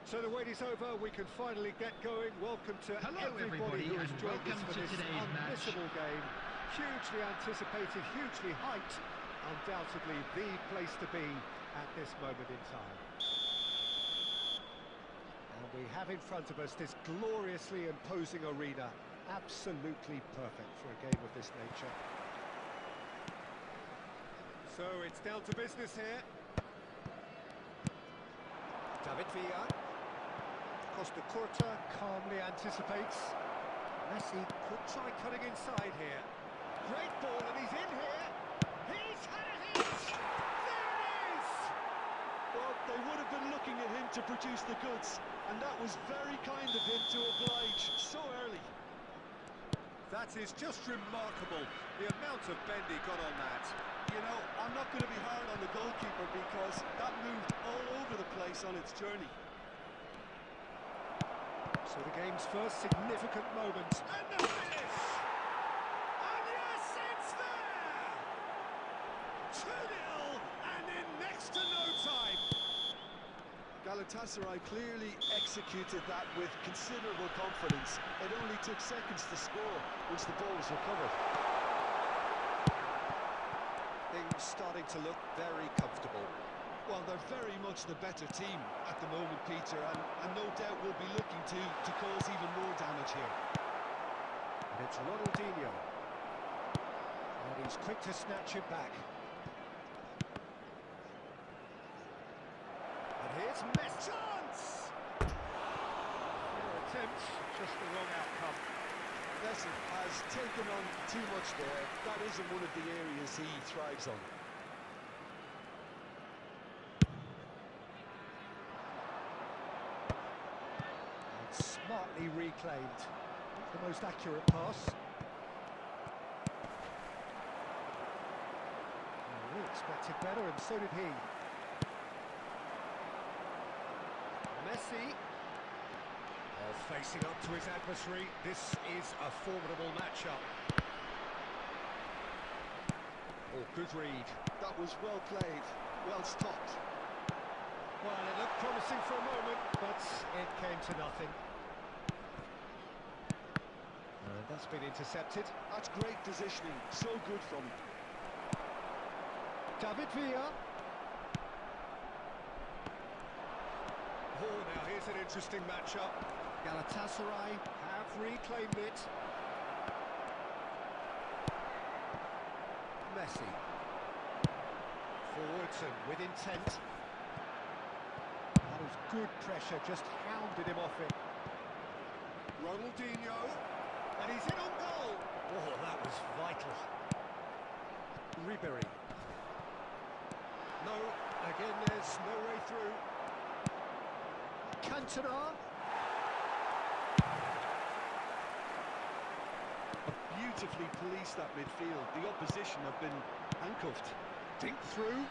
So the wait is over, we can finally get going. Welcome to everybody who has joined us for this unmissable game. Hugely anticipated, hugely hyped, undoubtedly the place to be at this moment in time. And we have in front of us this gloriously imposing arena, absolutely perfect for a game of this nature. So it's down to business here. David Villa. Costa Curta calmly anticipates. Messi could try cutting inside here. Great ball, and he's in here. He's had a hit! There it is! Well, they would have been looking at him to produce the goods, and that was very kind of him to oblige so early. That is just remarkable, the amount of bend he got on that. You know, I'm not going to be hard on the goalkeeper because that moved all over the place on its journey. So the game's first significant moment. And the finish! And yes, it's there! 2-0, and in next to no time. Galatasaray clearly executed that with considerable confidence. It only took seconds to score once the ball was recovered. Things starting to look very comfortable. Well, they're very much the better team at the moment, Peter, and no doubt will be looking to cause even more damage here. And it's Ronaldinho. And he's quick to snatch it back. And here's Messi. Chance! Fair attempt, just the wrong outcome. Messi has taken on too much there. That isn't one of the areas he thrives on. Smartly reclaimed. Not the most accurate pass. Well, we expected better, and so did he. Messi. Facing up to his adversary. This is a formidable matchup. Oh, good read. That was well played, well stopped. Well, it looked promising for a moment, but it came to nothing. And that's been intercepted. That's great positioning, so good from him. David Villa. Oh, now here's an interesting matchup. Galatasaray have reclaimed it. Messi. Forwards and with intent. That was good pressure, just hounded him off it. Ronaldinho. And he's in on goal. Oh, that was vital. Ribery. No, again, there's no way through. Cantona. Beautifully policed that midfield. The opposition have been handcuffed. Dink through.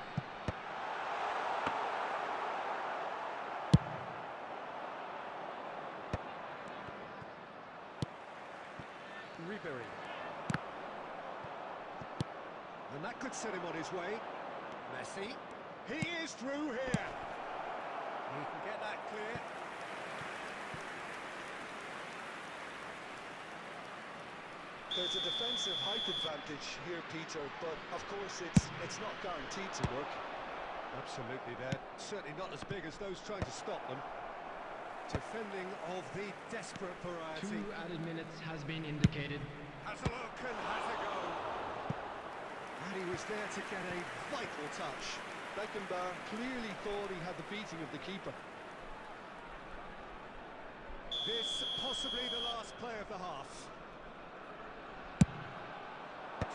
Ribery. And that could set him on his way. Messi. He is through here. He can get that clear. There's a defensive height advantage here, Peter, but of course it's not guaranteed to work. Absolutely, they're certainly not as big as those trying to stop them. Defending of the desperate variety. 2 added minutes has been indicated. Has a look and has a go. And he was there to get a vital touch. Beckenbauer clearly thought he had the beating of the keeper. This possibly the last play of the half.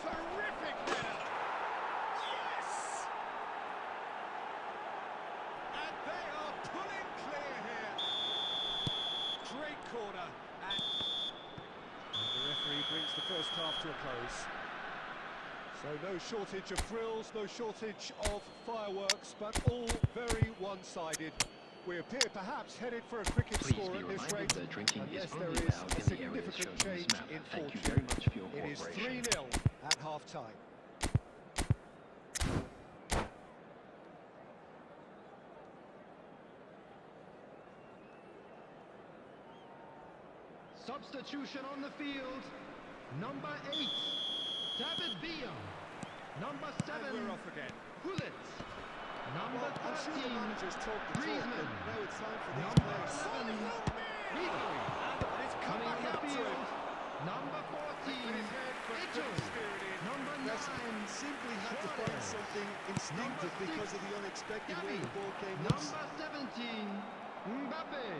Terrific header! Yes! And they are pulling clear here. Great corner. And the referee brings the first half to a close. So no shortage of thrills, no shortage of fireworks, but all very one-sided. We appear perhaps headed for a cricket score at this rate, unless there is a significant change in fortune. It is 3-0 at half-time. Substitution on the field. Number 8, David Villa. Number 7, And we're off again. Gullit. Number Well, I'm sure the 13, managers talk the talk, Griezmann. but now it's time for these Number players. 11, Rico. And it's come Coming back on the out to field. him. Number 14, With his head, but Ito. couldn't steer it in. Number Yes, 9, simply had to find Suarez. something instinctive Number because of 6, the unexpected way Gavi. the ball came loose. Number 17, Mbappe.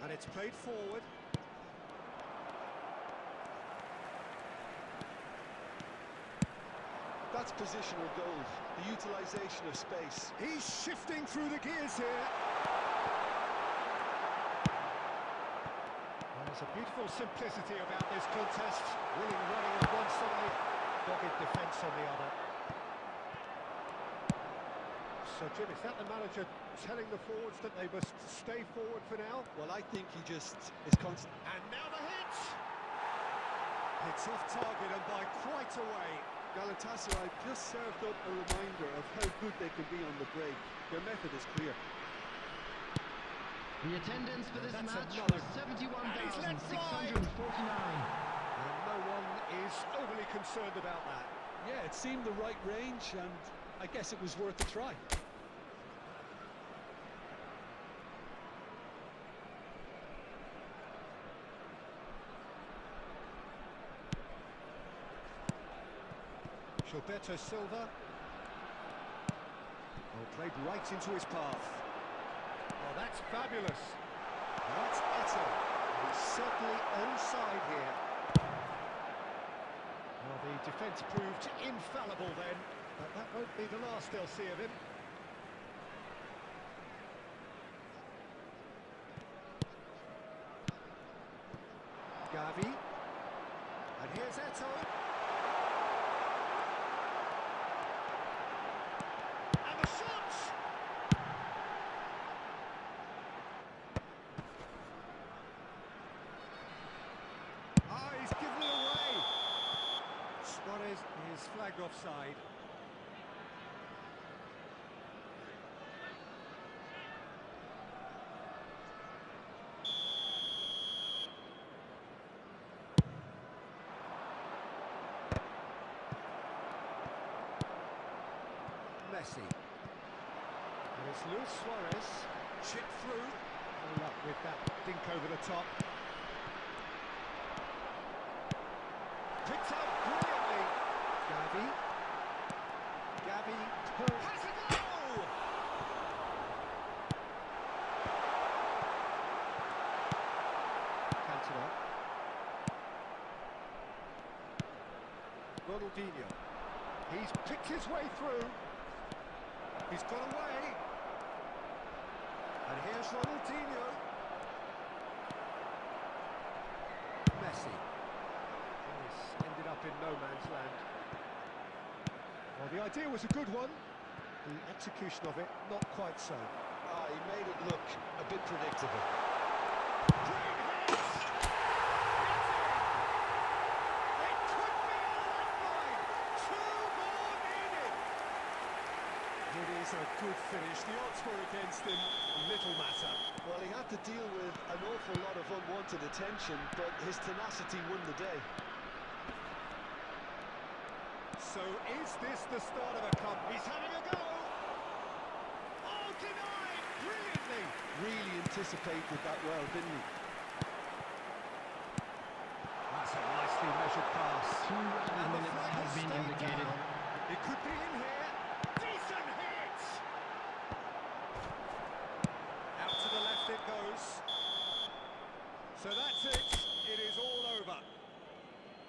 And it's played forward. That's positional gold, the utilisation of space. He's shifting through the gears here. There's a beautiful simplicity about this contest. Willing running on one side, dogged defence on the other. So, Jim, is that the manager telling the forwards that they must stay forward for now? Well, I think he just is constant. And now the hit! It's off target and by quite a way. Galatasaray just served up a reminder of how good they can be on the break. Their method is clear. The attendance for this That's match another- was And he's let 71,649. And no one is overly concerned about that. Yeah, it seemed the right range, and I guess it was worth a try. Gilberto Silva. Oh, played right into his path. Oh, that's fabulous. That's Eto. He's certainly onside here. Well, the defence proved infallible then, but that won't be the last they'll see of him. Gavi. And here's Eto. And the shot! Ah, he's given it away. Suarez is flagged offside. Messi. And it's Luis Suarez. Chip through. No luck with that dink over the top. Picked up brilliantly. Gavi. Gavi. Has a goal! Cantona. Ronaldinho. He's picked his way through. He's got away. And here's Ronaldinho. Messi. This ended up in no man's land. Well, the idea was a good one. The execution of it, not quite so. Ah, he made it look a bit predictable. Great hit! It could be a lifeline! Two more needed! It is a good finish. The odds were against him. Little matter. Well, he had to deal with an awful lot of unwanted attention, but his tenacity won the day. So is this the start of a cup? He's having a go! Oh, denied! Brilliantly! Really anticipated that well, didn't he? That's a nicely measured pass. 2 added And the minutes flag has been stayed indicated. down. It could be in here. Decent hit! Out to the left it goes. So that's it. It is all over.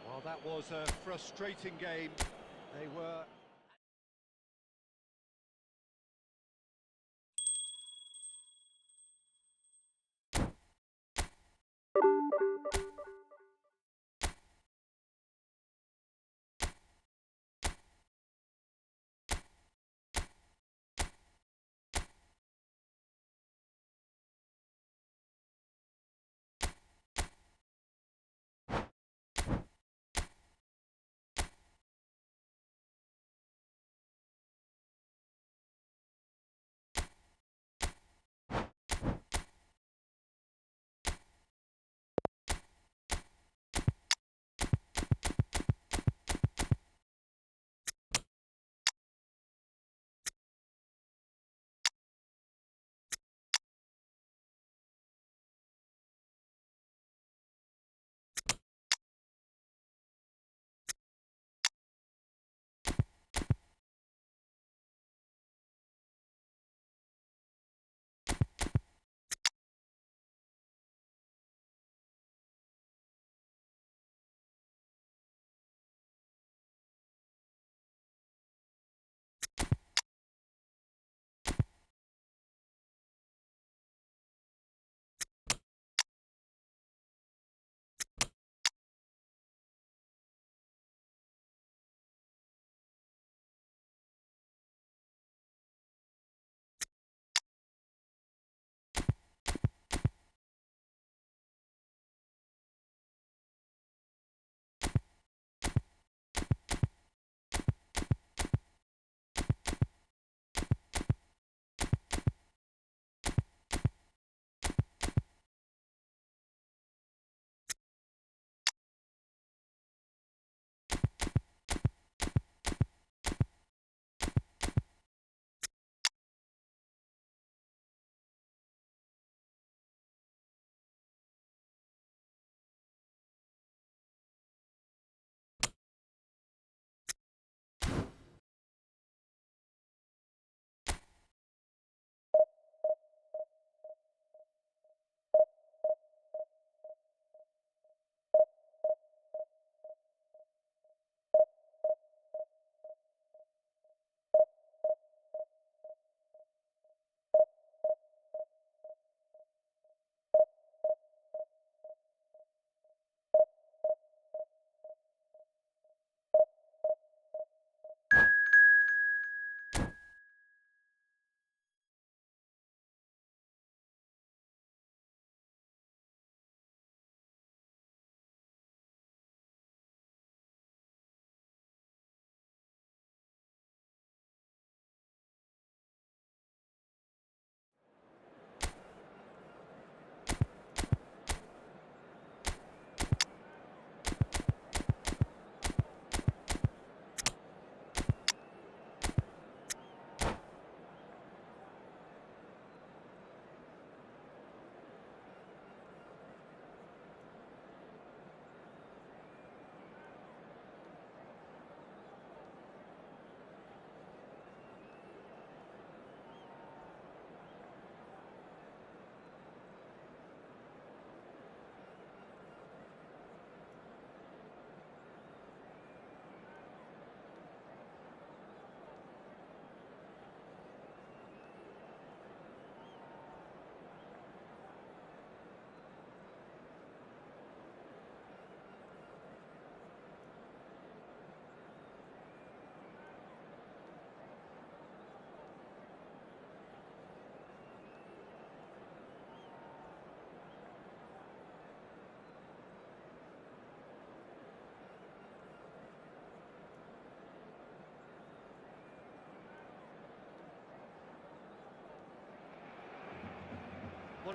Well, that was a frustrating game. They were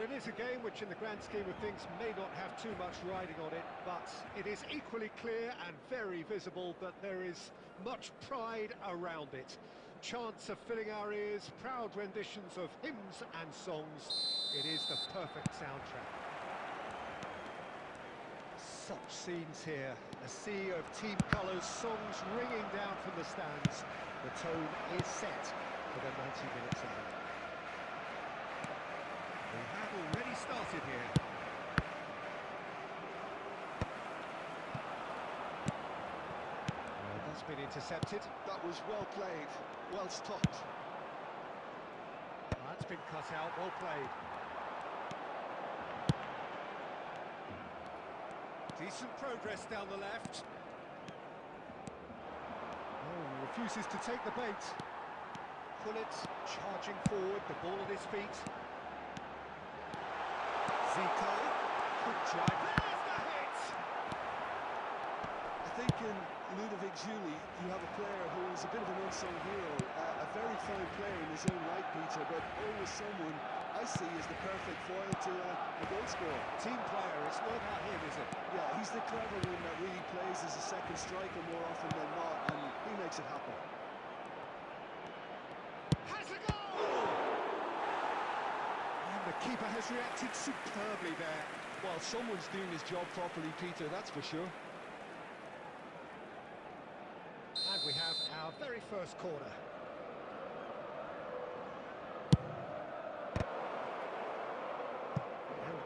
Well, it is a game which in the grand scheme of things may not have too much riding on it, but it is equally clear and very visible that there is much pride around it. Chants are filling our ears, proud renditions of hymns and songs. It is the perfect soundtrack. Such scenes here, a sea of team colours, songs ringing down from the stands. The tone is set for the 90 minutes ahead. We have already started here. Well, that's been intercepted. That was well played, well stopped. That's been cut out, well played. Decent progress down the left. Oh, refuses to take the bait. Pullet charging forward, the ball at his feet. Zico, good drive. There's the hit! I think in Ludovic Giuli, you have a player who is a bit of an unsung hero, a very fine player in his own right, Peter, but always someone I see as the perfect foil to a goal scorer. Team player, it's not about him, is it? Yeah, he's the clever one that really plays as a second striker more often than not, and he makes it happen. Has a goal! And the keeper has reacted superbly there. Well, someone's doing his job properly, Peter, that's for sure. And we have our very first corner.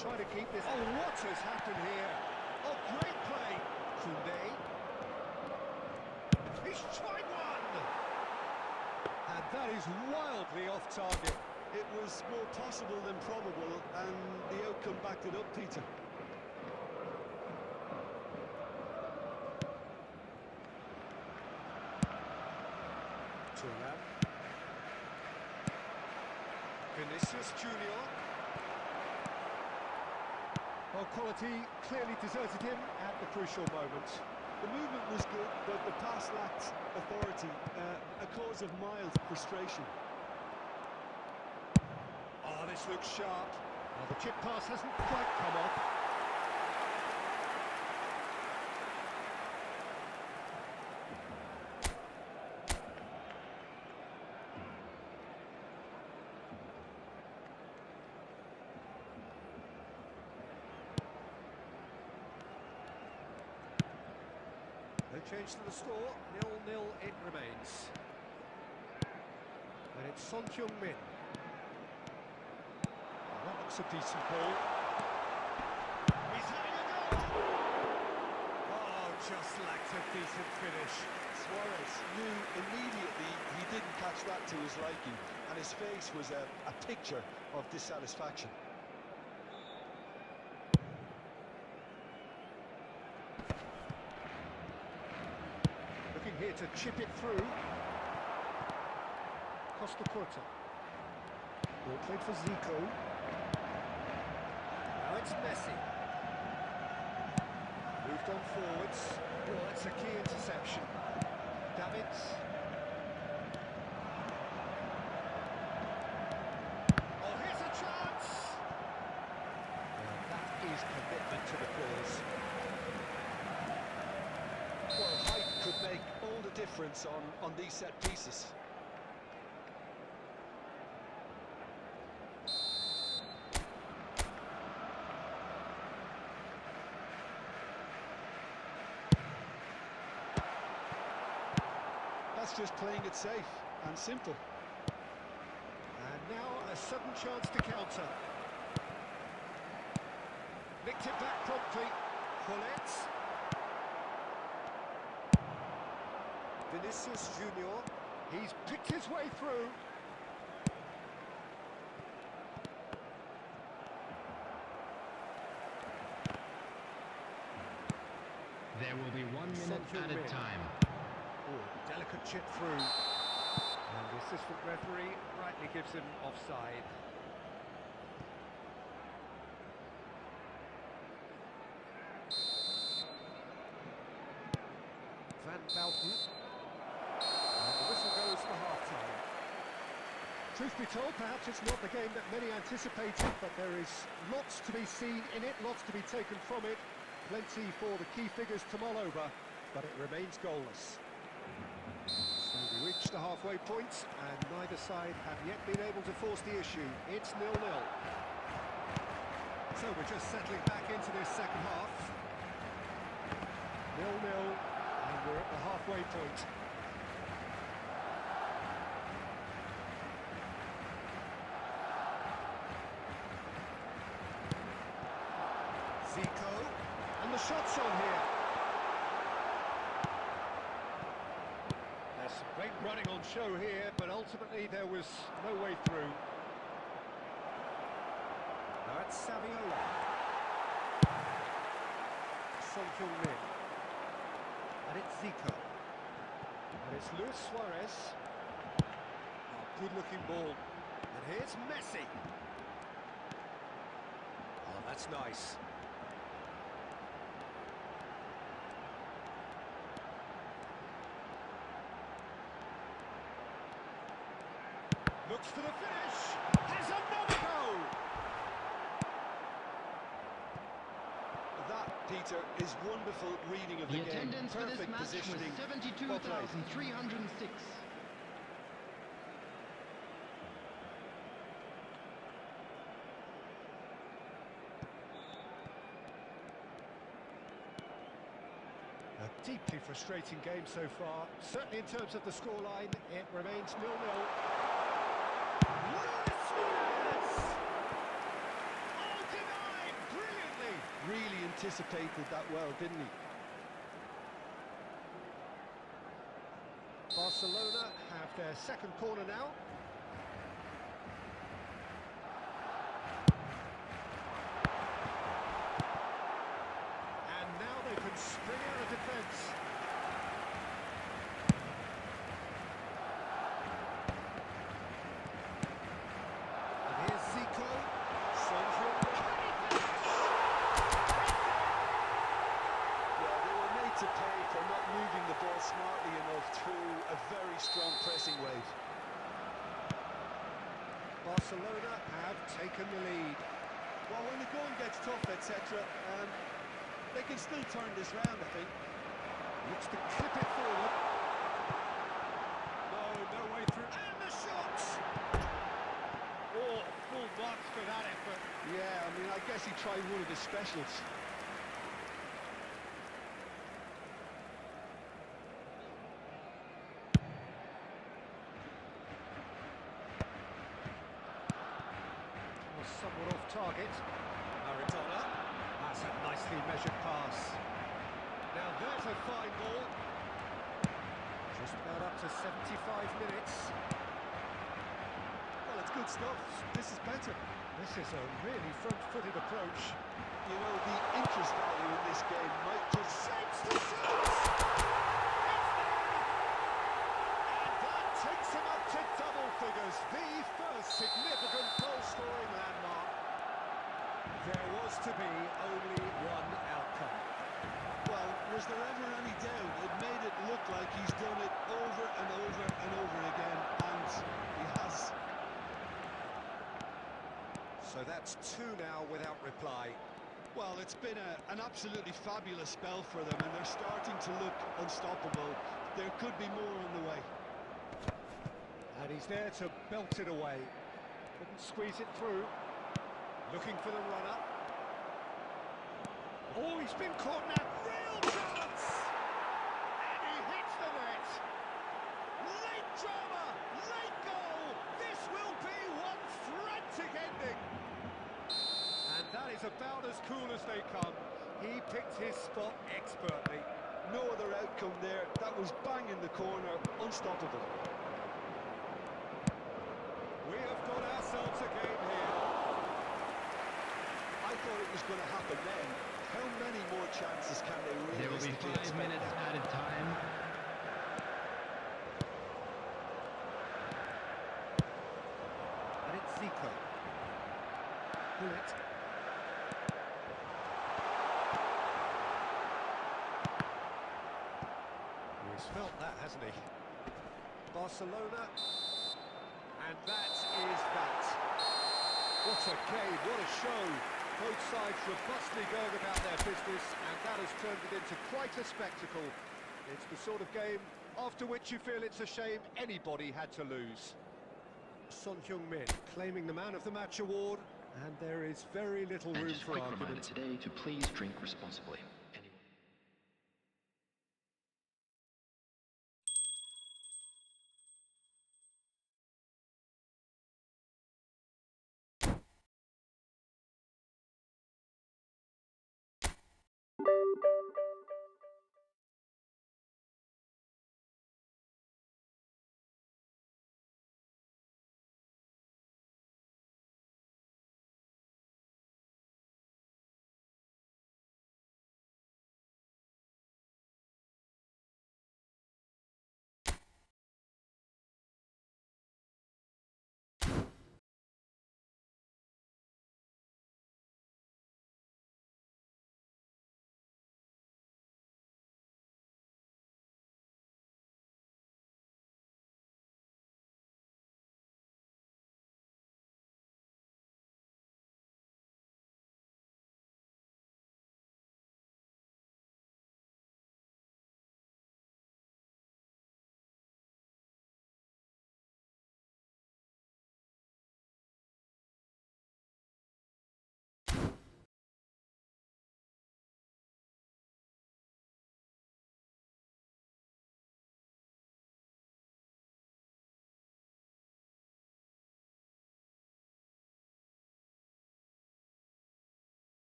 Try to keep this. Oh, what has happened here? Oh, great play. Koundé. He's tried one! And that is wildly off target. It was more possible than probable, and the outcome backed it up, Peter. Thuram. Vinicius Junior. Well, quality clearly deserted him at the crucial moment. The movement was good, but the pass lacked authority, a cause of mild frustration. Oh, this looks sharp. Well, the chip pass hasn't quite come off. No change to the score, 0-0 it remains. And it's Son Heung-min. That looks a decent ball. He's having a go! Oh, just lacked a decent finish. Suarez knew immediately he didn't catch that to his liking, and his face was a picture of dissatisfaction. Looking here to chip it through. Costa Curta. Ball played for Zico. Now it's Messi. Moved on forwards. Oh, that's a key interception. Davids. Oh, here's a chance! Well, that is commitment to the cause. Well, height could make all the difference on these set pieces. That's just playing it safe and simple. And now a sudden chance to counter. Nicked it back promptly. Pullet. Vinicius Junior. He's picked his way through. There will be 1 minute added time. Oh, delicate chip through. And the assistant referee rightly gives him offside. Van Bouten. And the whistle goes for half-time. Truth be told, perhaps it's not the game that many anticipated, but there is lots to be seen in it, lots to be taken from it. Plenty for the key figures to mull over, but it remains goalless. So we reach the halfway point, and neither side have yet been able to force the issue. It's 0-0. So we're just settling back into this second half. 0-0, and we're at the halfway point. Zico, and the shot's on here. There's some great running on show here, but ultimately there was no way through. Now it's Saviola. Son Heung-min. And it's Zico. And it's Luis Suarez. Oh, good-looking ball. And here's Messi. Oh, that's nice. Looks for the finish. Has another goal. That, Peter, is wonderful reading of the The game. attendance for this Perfect match was positioning. Well played. 72,306. A deeply frustrating game so far. Certainly in terms of the scoreline, it remains 0-0. Luis Suarez! Oh, denied brilliantly! Really anticipated that well, didn't he? Barcelona have their second corner now. And now they can spring out of defence. And here's Zico. Yeah, they were made to pay for not moving the ball smartly enough through a very strong pressing wave. Barcelona have taken the lead. Well, when the going gets tough, etc., they can still turn this round, I think. Looks to clip it forward. No way through. And the shot! Oh, full marks for that effort. Yeah, I mean, I guess he tried one of his specials. Was somewhat off target. Maradona. That's a nicely measured pass. Now there's a fine ball. Just about up to 75 minutes. Well, it's good stuff. This is better. This is a really front-footed approach. You know, the interest value in this game might just... Shapes the shot! It's there! And that takes him up to double figures. The first significant goal-scoring landmark. There was to be only one outcome. Well, was there ever any doubt? It made it look like he's done it over and over and over again, and he has. So that's two now without reply. Well, it's been an absolutely fabulous spell for them, and they're starting to look unstoppable. There could be more on the way. And he's there to belt it away. Couldn't squeeze it through. Looking for the runner. Oh, he's been caught now. Real chance! And he hits the net. Late drama, late goal. This will be one frantic ending. And that is about as cool as they come. He picked his spot expertly. No other outcome there. That was bang in the corner, unstoppable. We have got ourselves a game here. I thought it was going to happen then. How many more chances can they There will be realistically 5 expect? minutes added time. And it's Zico. Bullet. He's felt that, hasn't he? Barcelona. And that is that? What a game, what a show. Both sides robustly going about their business, and that has turned it into quite a spectacle. It's the sort of game after which you feel it's a shame anybody had to lose. Son Heung-min claiming the Man of the Match award, and there is very little room just a for quick reminder argument. today to please drink responsibly.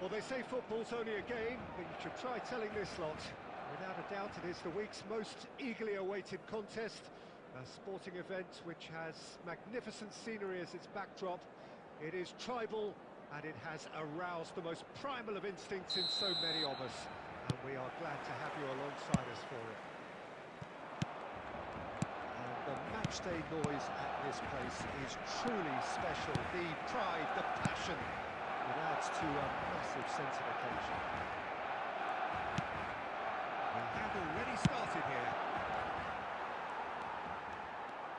Well, they say football's only a game, but you should try telling this lot. Without a doubt, it is the week's most eagerly awaited contest. A sporting event which has magnificent scenery as its backdrop. It is tribal, and it has aroused the most primal of instincts in so many of us. And we are glad to have you alongside us for it. And the matchday noise at this place is truly special. The pride, the passion, it adds to a massive sense of occasion. We have already started here.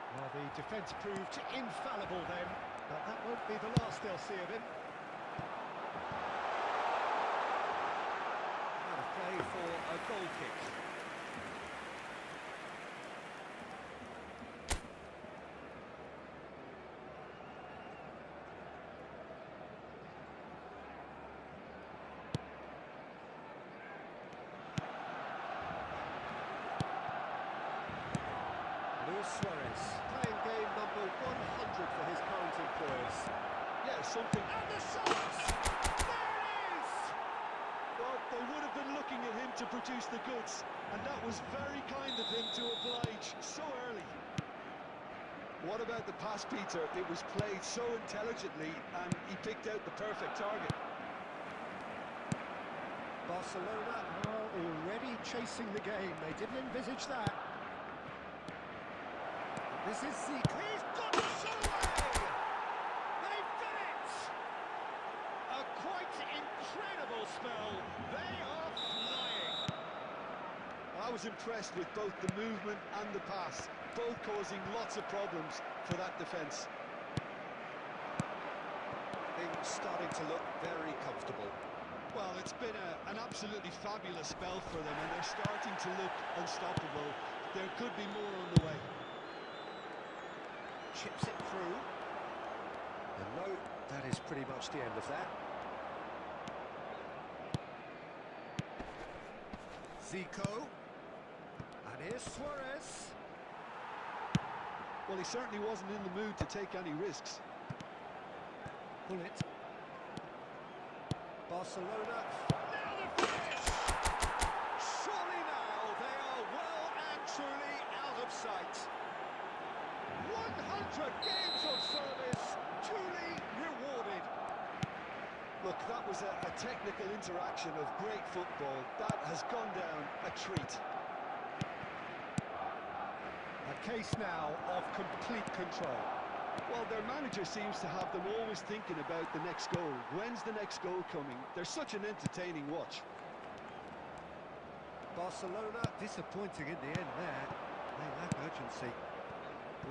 Well, the defence proved infallible then, but that won't be the last they'll see of him. And a play for a goal kick. Suarez, playing game number 100 for his current employers. Yeah, something. And the shot! There it is! Well, they would have been looking at him to produce the goods, and that was very kind of him to oblige so early. What about the pass, Peter? It was played so intelligently, and he picked out the perfect target. Barcelona are already chasing the game. They didn't envisage that. This is Zico. He's got the shot away! They've done it! A quite incredible spell. They are flying. I was impressed with both the movement and the pass, both causing lots of problems for that defence. Things starting to look very comfortable. Well, it's been an absolutely fabulous spell for them, and they're starting to look unstoppable. There could be more on the way. Chips it through. And no, that is pretty much the end of that. Zico. And here's Suarez. Well, he certainly wasn't in the mood to take any risks. Bullet. Barcelona. Now the finish! Surely now they are well and truly out of sight. 100 games of service, duly rewarded. Look, that was a technical interaction of great football. That has gone down a treat. A case now of complete control. Well, their manager seems to have them always thinking about the next goal. When's the next goal coming? They're such an entertaining watch. Barcelona disappointing in the end there. They lack urgency.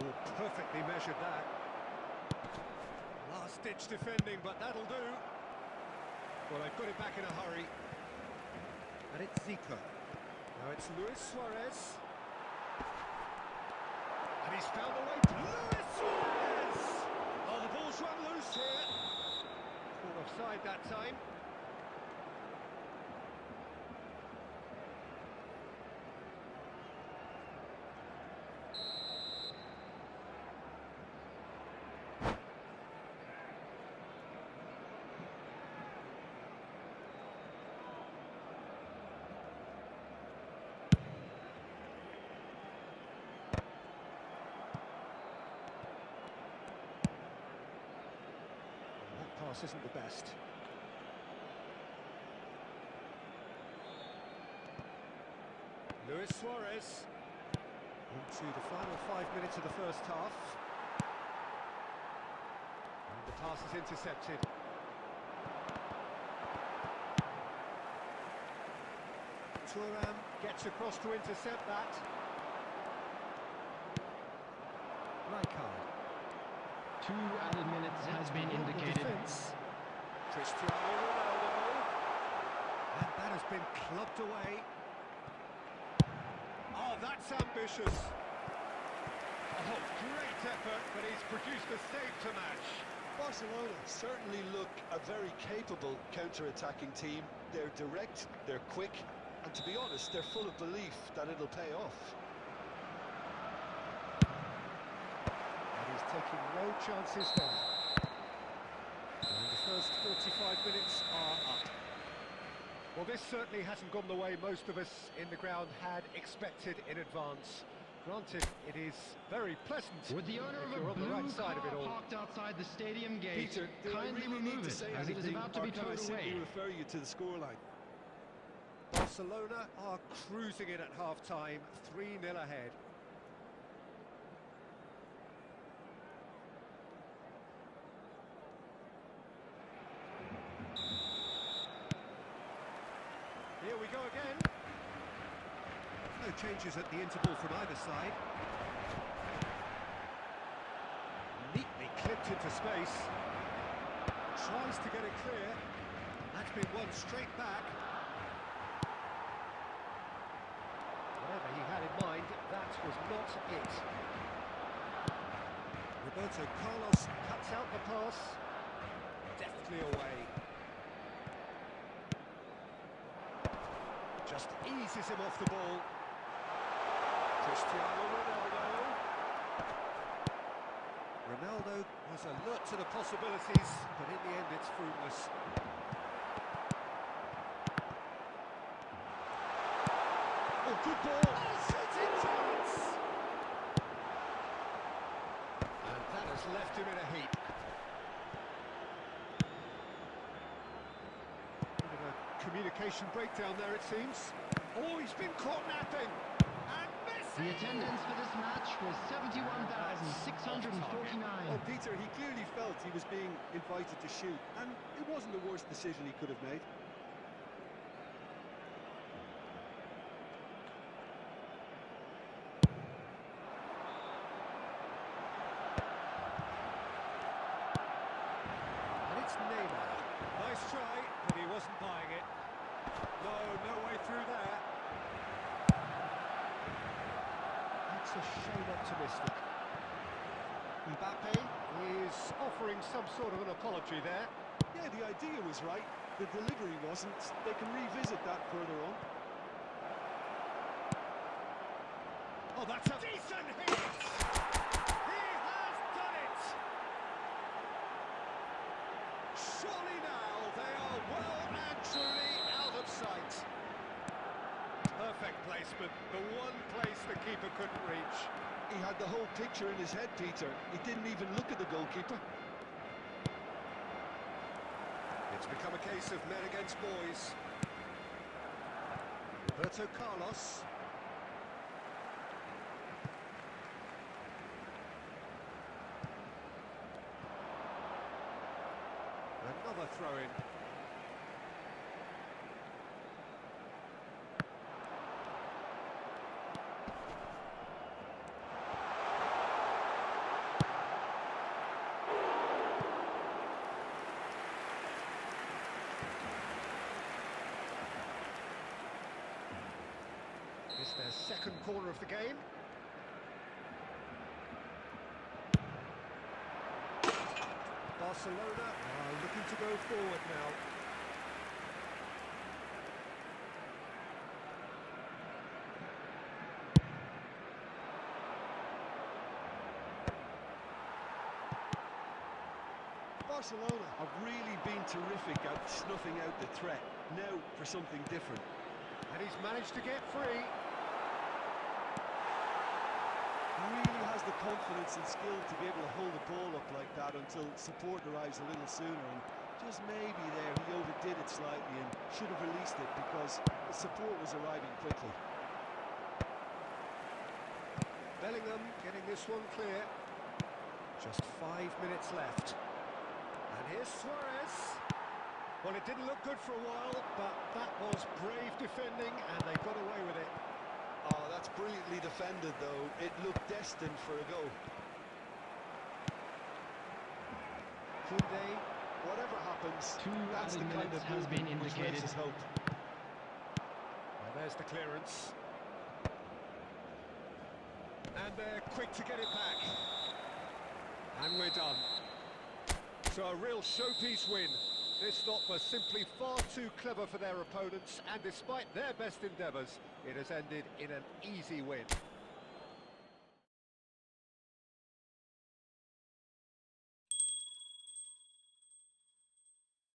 Oh, perfectly measured that. Last-ditch defending, but that'll do. Well, they've got it back in a hurry. And it's Zico. Now it's Luis Suarez. And he's found a way to Luis Suarez! Oh, the ball's run loose here. Caught offside that time. Pass isn't the best. Luis Suarez into the final 5 minutes of the first half. And the pass is intercepted. Thuram gets across to intercept that. Rijkaard. 2 added minutes has been indicated. Cristiano Ronaldo. And that has been clubbed away. Oh, that's ambitious. Oh, great effort, but he's produced a save to match. Barcelona certainly look a very capable counter-attacking team. They're direct, they're quick, and to be honest, they're full of belief that it'll pay off. Taking no chances there. And the first 45 minutes are up. Well, this certainly hasn't gone the way most of us in the ground had expected in advance. Granted, it is very pleasant With the owner if of you're a on the blue right side of it car all. parked outside the stadium gate, Peter, do I kindly really need remove to it, say as it is anything, about to or be can I towed simply away. refer you to the scoreline? Barcelona are cruising in at half-time, 3-0 ahead. Here we go again. No changes at the interval from either side. Neatly clipped into space. Tries to get it clear. That's been won straight back. Whatever he had in mind, that was not it. Roberto Carlos cuts out the pass. Deftly away. Just eases him off the ball. Cristiano Ronaldo. Ronaldo was alert to the possibilities, but in the end it's fruitless. Oh, good ball! Oh, shooting chance! And that has left him in a heap. Bit of a communication breakdown there, it seems. Oh, he's been caught napping! And Messi! The attendance for this match was 71,649. Oh, Peter, he clearly felt he was being invited to shoot, and it wasn't the worst decision he could have made. And it's Neymar. Nice try, but he wasn't buying it. No, no way through there. That's a shade optimistic. Mbappe is offering some sort of an apology there. Yeah, the idea was right. The delivery wasn't. They can revisit that further on. Oh, that's a decent hit! He has done it! Surely now they are well and truly out of sight. Perfect placement, the one place the keeper couldn't reach. He had the whole picture in his head, Peter. He didn't even look at the goalkeeper. It's become a case of men against boys. Roberto Carlos. Another throw-in. It's their second corner of the game. Barcelona are looking to go forward now. Barcelona have really been terrific at snuffing out the threat. Now for something different. And he's managed to get free. Really has the confidence and skill to be able to hold the ball up like that until support arrives a little sooner, and just maybe there he overdid it slightly and should have released it because the support was arriving quickly. Bellingham getting this one clear. Just 5 minutes left. And here's Suarez. Well, it didn't look good for a while, but that was brave defending and they got away with it. Oh, that's brilliantly defended, though. It looked destined for a goal. Koundé. Whatever happens, Two that's the added kind minutes of has been movement which indicated. raises hope. Well, there's the clearance. And they're quick to get it back. And we're done. So a real showpiece win. This lot were simply far too clever for their opponents, and despite their best endeavours, it has ended in an easy win.